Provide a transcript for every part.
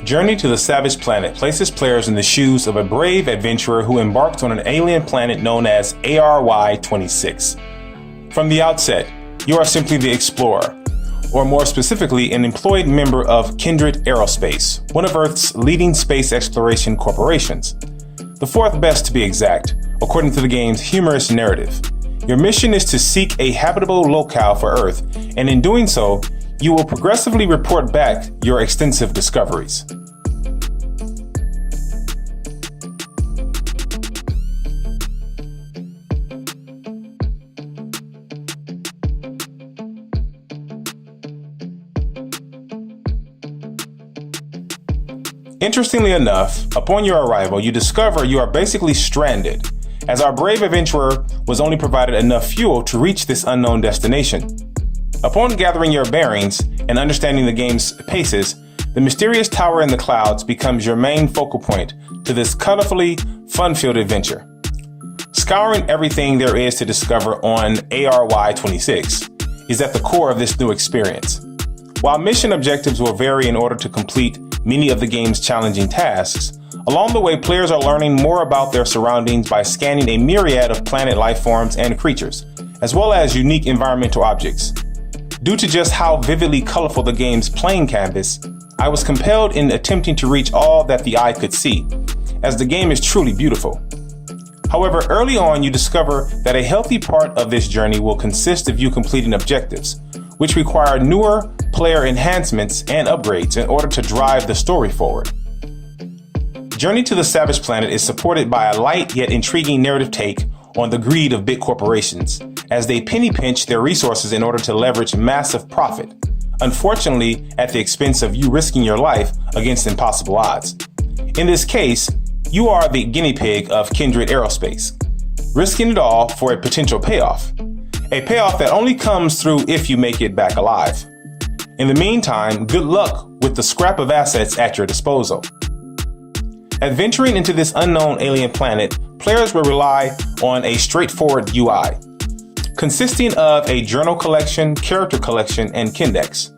Journey to the Savage Planet places players in the shoes of a brave adventurer who embarked on an alien planet known as ARY-26. From the outset, you are simply the explorer, or more specifically, an employed member of Kindred Aerospace, one of Earth's leading space exploration corporations. The fourth best to be exact, according to the game's humorous narrative. Your mission is to seek a habitable locale for Earth, and in doing so, you will progressively report back your extensive discoveries. Interestingly enough, upon your arrival, you discover you are basically stranded, as our brave adventurer was only provided enough fuel to reach this unknown destination. Upon gathering your bearings and understanding the game's paces, the mysterious tower in the clouds becomes your main focal point to this colorfully fun-filled adventure. Scouring everything there is to discover on ARY-26 is at the core of this new experience. While mission objectives will vary in order to complete many of the game's challenging tasks, along the way players are learning more about their surroundings by scanning a myriad of planet life forms and creatures, as well as unique environmental objects. Due to just how vividly colorful the game's playing canvas, I was compelled in attempting to reach all that the eye could see, as the game is truly beautiful. However, early on you discover that a healthy part of this journey will consist of you completing objectives, which require newer player enhancements and upgrades in order to drive the story forward. Journey to the Savage Planet is supported by a light yet intriguing narrative take on the greed of big corporations, as they penny pinch their resources in order to leverage massive profit, unfortunately at the expense of you risking your life against impossible odds. In this case, you are the guinea pig of Kindred Aerospace, risking it all for a potential payoff. A payoff that only comes through if you make it back alive. In the meantime, good luck with the scrap of assets at your disposal. Adventuring into this unknown alien planet, players will rely on a straightforward UI, consisting of a journal collection, character collection, and Kindex.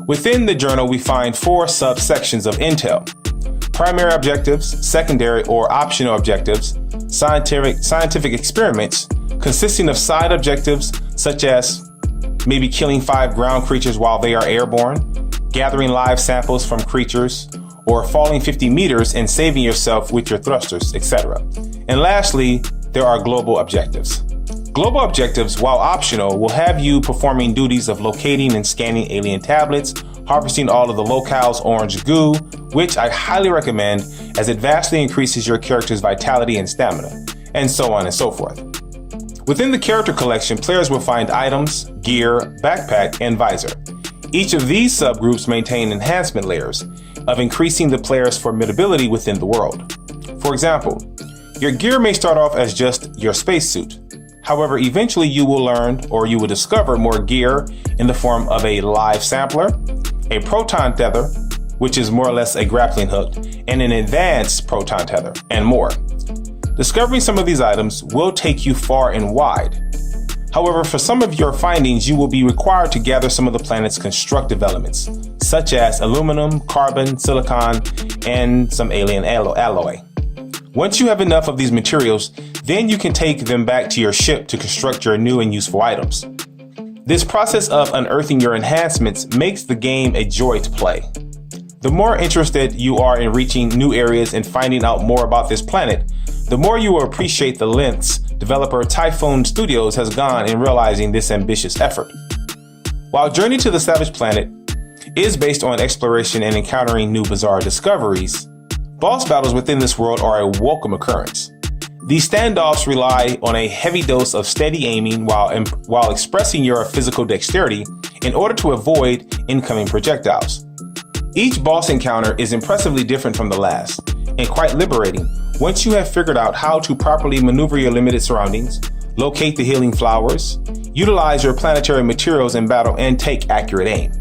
Within the journal, we find 4 subsections of intel: primary objectives, secondary or optional objectives, scientific experiments, consisting of side objectives such as maybe killing 5 ground creatures while they are airborne, gathering live samples from creatures, or falling 50 meters and saving yourself with your thrusters, etc. And lastly, there are global objectives. Global objectives, while optional, will have you performing duties of locating and scanning alien tablets, harvesting all of the locale's orange goo, which I highly recommend as it vastly increases your character's vitality and stamina, and so on and so forth. Within the character collection, players will find items, gear, backpack, and visor. Each of these subgroups maintain enhancement layers of increasing the player's formidability within the world. For example, your gear may start off as just your spacesuit. However, eventually you will learn or you will discover more gear in the form of a live sampler, a proton tether, which is more or less a grappling hook, and an advanced proton tether, and more. Discovering some of these items will take you far and wide. However, for some of your findings, you will be required to gather some of the planet's constructive elements, such as aluminum, carbon, silicon, and some alien alloy. Once you have enough of these materials, then you can take them back to your ship to construct your new and useful items. This process of unearthing your enhancements makes the game a joy to play. The more interested you are in reaching new areas and finding out more about this planet, the more you will appreciate the lengths developer Typhoon Studios has gone in realizing this ambitious effort. While Journey to the Savage Planet is based on exploration and encountering new bizarre discoveries, boss battles within this world are a welcome occurrence. These standoffs rely on a heavy dose of steady aiming while expressing your physical dexterity in order to avoid incoming projectiles. Each boss encounter is impressively different from the last, and quite liberating once you have figured out how to properly maneuver your limited surroundings, locate the healing flowers, utilize your planetary materials in battle, and take accurate aim.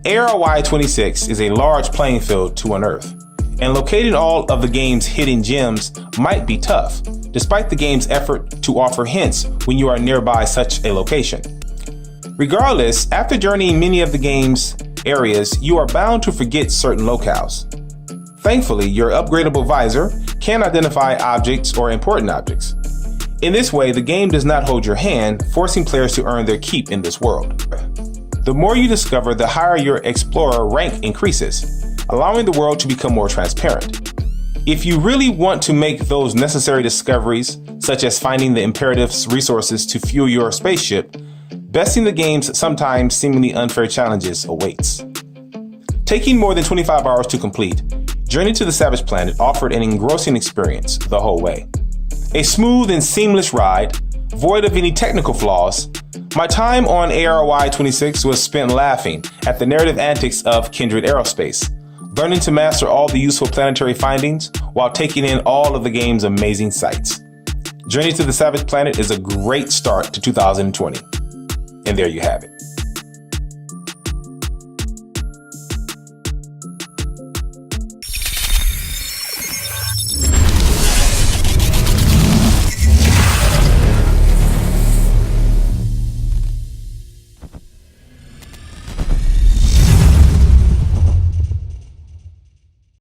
ARY 26 is a large playing field to unearth, and locating all of the game's hidden gems might be tough, despite the game's effort to offer hints when you are nearby such a location. Regardless, after journeying many of the game's areas, you are bound to forget certain locales. Thankfully, your upgradable visor can identify objects or important objects. In this way, the game does not hold your hand, forcing players to earn their keep in this world. The more you discover, the higher your explorer rank increases, allowing the world to become more transparent. If you really want to make those necessary discoveries, such as finding the imperative resources to fuel your spaceship, besting the game's sometimes seemingly unfair challenges awaits. Taking more than 25 hours to complete, Journey to the Savage Planet offered an engrossing experience the whole way. A smooth and seamless ride, void of any technical flaws. My time on ARY 26 was spent laughing at the narrative antics of Kindred Aerospace, learning to master all the useful planetary findings while taking in all of the game's amazing sights. Journey to the Savage Planet is a great start to 2020. And there you have it.